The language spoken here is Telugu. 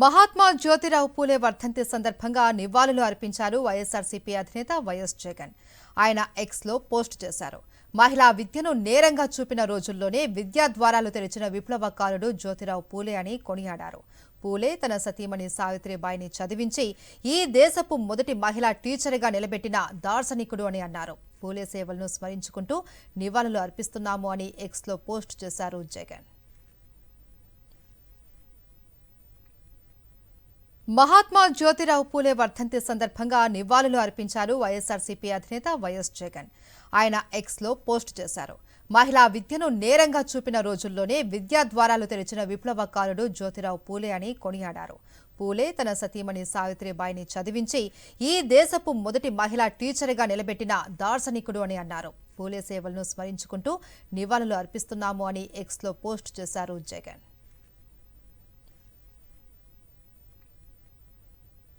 మహాత్మా జ్యోతిరావు పూలే వర్ధంతి సందర్భంగా నివాళులు అర్పించారు వైఎస్ఆర్సీపీ అధినేత వైఎస్ జగన్. ఆయన ఎక్స్లో పోస్ట్ చేశారు. మహిళా విద్యను నేరంగా చూపిన రోజుల్లోనే విద్యా ద్వారాలు తెరిచిన విప్లవకారుడు జ్యోతిరావు పూలే అని కొనియాడారు. పూలే తన సతీమణి సావిత్రిబాయిని చదివించి ఈ దేశపు మొదటి మహిళా టీచర్గా నిలబెట్టిన దార్శనికుడు అని అన్నారు. పూలే సేవలను స్మరించుకుంటూ నివాళులు అర్పిస్తున్నాము అని ఎక్స్లో పోస్ట్ చేశారు జగన్. మహాత్మా జ్యోతిరావు పూలే వర్ధంతి సందర్భంగా నివాళులు అర్పించారు వైఎస్ఆర్సీపీ అధినేత వైఎస్ జగన్. ఆయన ఎక్స్లో పోస్ట్ చేశారు. మహిళా విద్యను నేరంగా చూపిన రోజుల్లోనే విద్యా ద్వారాలు తెరిచిన విప్లవకారుడు జ్యోతిరావు పూలే అని కొనియాడారు. పూలే తన సతీమణి సావిత్రిబాయిని చదివించి ఈ దేశపు మొదటి మహిళా టీచర్గా నిలబెట్టిన దార్శనికుడు అని అన్నారు. పూలే సేవలను స్మరించుకుంటూ నివాళులు అర్పిస్తున్నాము అని ఎక్స్లో పోస్ట్ చేశారు జగన్.